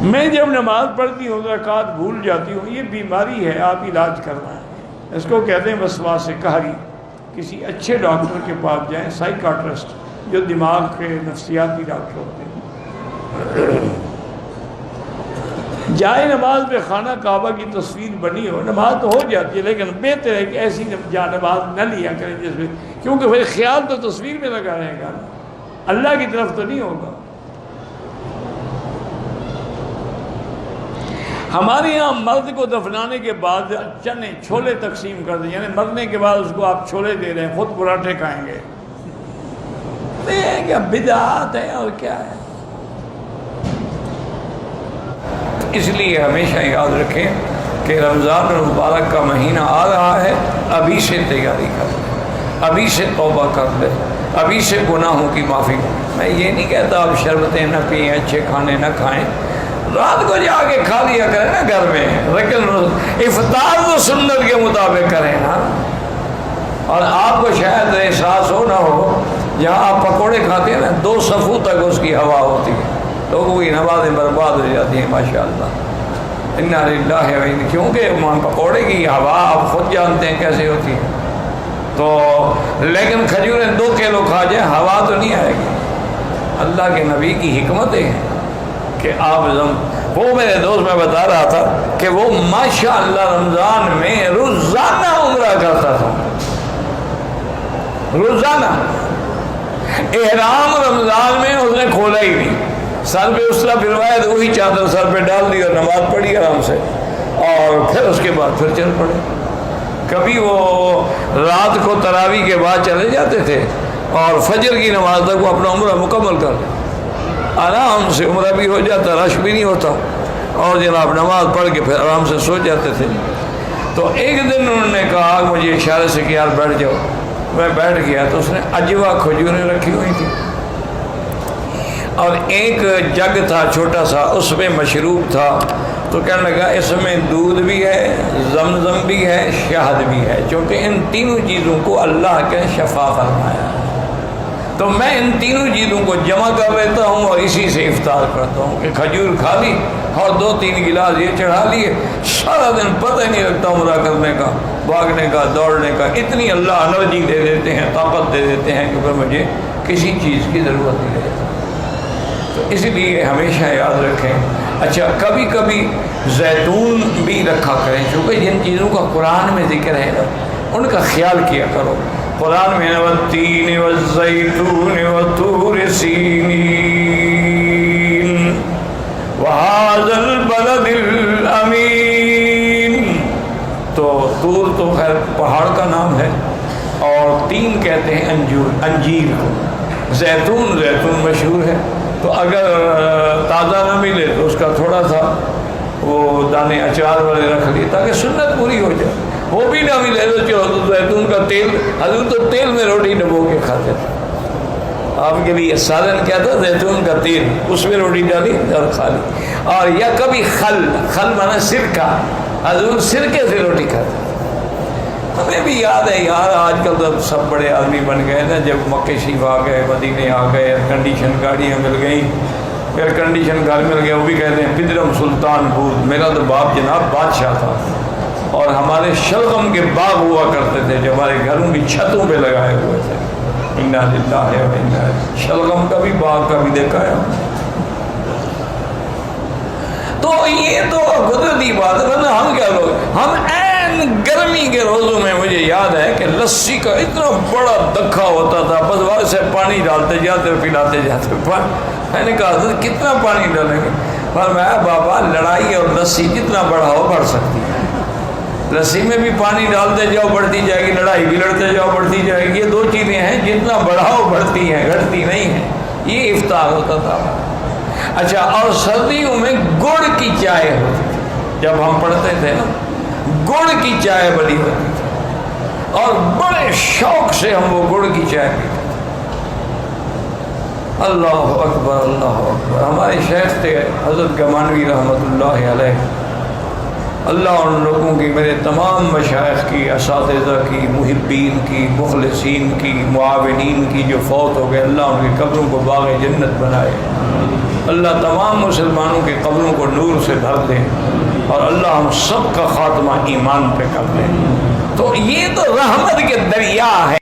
میں جب نماز پڑھتی ہوں رکعات بھول جاتی ہوں، یہ بیماری ہے، آپ علاج کرنا ہے۔ اس کو کہتے ہیں وسواس قہری۔ کسی اچھے ڈاکٹر کے پاس جائیں، سائیکاٹرسٹ، جو دماغ کے نفسیاتی ڈاکٹر ہوتے ہیں۔ جائے نماز پہ خانہ کعبہ کی تصویر بنی ہو، نماز تو ہو جاتی ہے، لیکن بہتر ہے کہ ایسی نماز نہ لیا کریں جس میں، کیونکہ پھر خیال تو تصویر میں لگا رہے گا، اللہ کی طرف تو نہیں ہوگا۔ ہمارے یہاں مرد کو دفنانے کے بعد چنے چھولے تقسیم کر دیں، یعنی مرنے کے بعد اس کو آپ چھولے دے رہے ہیں، خود پراٹھے کھائیں گے۔ کیا بدعت ہے اور کیا ہے؟ اس لیے ہمیشہ یاد رکھیں کہ رمضان المبارک کا مہینہ آ رہا ہے، ابھی سے تیاری کر لیں، ابھی سے توبہ کر لیں، ابھی سے گناہوں کی معافی۔ میں یہ نہیں کہتا آپ شربتیں نہ پئیں، اچھے کھانے نہ کھائیں، رات کو جا کے کھا لیا کریں نا گھر میں، لیکن افطار تو سنت کے مطابق کریں نا۔ اور آپ کو شاید احساس ہو نہ ہو، جہاں آپ پکوڑے کھاتے ہیں نا، 2 صفوں تک اس کی ہوا ہوتی ہے، لوگوں کی نمازیں برباد ہو جاتی ہیں ماشاءاللہ۔ انا للہ و انا، کیونکہ پکوڑے کی ہوا آپ خود جانتے ہیں کیسے ہوتی ہے۔ تو لیکن کھجوریں 2 کلو کھا جائیں، ہوا تو نہیں آئے گی۔ اللہ کے نبی کی حکمتیں ہیں کہ آپ وہ میرے دوست میں بتا رہا تھا کہ وہ ماشاءاللہ رمضان میں روزانہ عمرہ کرتا تھا، روزانہ۔ احرام رمضان میں اس نے کھولا ہی نہیں، سر پہ اس طرح پھروایا تو وہی چادر سر پہ ڈال دی اور نماز پڑھی آرام سے، اور پھر اس کے بعد پھر چل پڑے۔ کبھی وہ رات کو تراویح کے بعد چلے جاتے تھے اور فجر کی نماز تک وہ اپنا عمرہ مکمل کر لیں، آرام سے عمرہ بھی ہو جاتا، رش بھی نہیں ہوتا، اور جناب نماز پڑھ کے پھر آرام سے سو جاتے تھے۔ تو ایک دن انہوں نے کہا، مجھے اشارے سے کہ یار بیٹھ جاؤ، میں بیٹھ گیا تو اس نے عجوہ کھجوریں رکھی ہوئی تھی، اور ایک جگ تھا چھوٹا سا، اس میں مشروب تھا، تو کہنے لگا اس میں دودھ بھی ہے، زمزم بھی ہے، شہد بھی ہے، چونکہ ان تینوں چیزوں کو اللہ کے شفا فرمایا ہے، تو میں ان تینوں چیزوں کو جمع کر لیتا ہوں اور اسی سے افطار کرتا ہوں کہ کھجور کھا لی اور 2-3 گلاس یہ چڑھا لیے، سارا دن پتہ ہی نہیں لگتا عمرہ کرنے کا، بھاگنے کا، دوڑنے کا، اتنی اللہ انرجی دے دیتے ہیں، طاقت دے دیتے ہیں کہ پھر مجھے کسی چیز کی ضرورت نہیں رہتی۔ تو اس لیے ہمیشہ یاد رکھیں۔ اچھا، کبھی کبھی زیتون بھی رکھا کریں، چونکہ جن چیزوں کا قرآن میں ذکر ہے نا، ان کا خیال کیا کرو۔ قرآن میں والتین والزیتون وطور سینین وہذا البلد الامین، تو طور تو خیر پہاڑ کا نام ہے، اور تین کہتے ہیں انجیر کو، زیتون مشہور ہے، تو اگر تازہ نہ ملے تو اس کا تھوڑا سا وہ دانے اچار والے رکھ لیے تاکہ سنت پوری ہو جائے، وہ بھی نہ ملے تو چلو تو زیتون کا تیل، حضور تو تیل میں روٹی ڈبو کے کھاتے تھے، آپ کے لیے سالن کیا تھا؟ زیتون کا تیل، اس میں روٹی ڈالی اور کھا لی۔ اور یا کبھی خل مانا سرکہ، حضور سرکے سے روٹی کھاتے تھے۔ ہمیں بھی یاد ہے یار، آج کل تو سب بڑے آدمی بن گئے نا، جب مکہ شریف آ گئے، مدینے آ گئے، ایئر کنڈیشن گاڑیاں مل گئیں، ایئر کنڈیشن گھر مل گیا، وہ بھی کہتے ہیں پدرم سلطان بود، میرا تو باپ جناب بادشاہ تھا، اور ہمارے شلغم کے باغ ہوا کرتے تھے جو ہمارے گھروں کی چھتوں پہ لگائے ہوئے تھے۔ انا للہ و انا الیہ راجعون، شلغم کا بھی باغ کا بھی دیکھا ہے۔ تو یہ تو قدرتی بات ہے، ورنہ ہم کیا لوگ، ہم گرمی کے روزوں میں مجھے یاد ہے کہ لسی کا اتنا بڑا دکھا ہوتا تھا، بس وہاں سے پانی ڈالتے جاتے اور پلاتے جاتے۔ میں نے کہا حضرت کتنا پانی ڈالیں گے؟ فرمایا بابا لڑائی اور لسی جتنا بڑا ہو بڑھ سکتی ہے، لسی میں بھی پانی ڈالتے جاؤ بڑھتی جائے گی، لڑائی بھی لڑتے جاؤ بڑھتی جائے گی، یہ 2 چیزیں ہیں جتنا بڑھاؤ بڑھتی ہیں، گھٹتی نہیں ہیں۔ یہ افطار ہوتا تھا۔ اچھا، اور سردیوں میں گڑ کی چائے ہوتی تھی، جب ہم پڑھتے تھے نا گڑ کی چائے بنی ہوتی تھی، اور بڑے شوق سے ہم وہ گڑ کی چائے پیتے تھے۔ اللہ اکبر اللہ اکبر۔ ہمارے شیخ تھے حضرت گمانوی رحمۃ اللہ علیہ، اللہ ان لوگوں کی، میرے تمام مشائخ کی، اساتذہ کی، محبین کی، مخلصین کی، معاونین کی جو فوت ہو گئے، اللہ ان کی قبروں کو باغ جنت بنائے، اللہ تمام مسلمانوں کی قبروں کو نور سے بھر دے، اور اللہ ہم سب کا خاتمہ ایمان پہ کر دے۔ تو یہ تو رحمت کے دریا ہے۔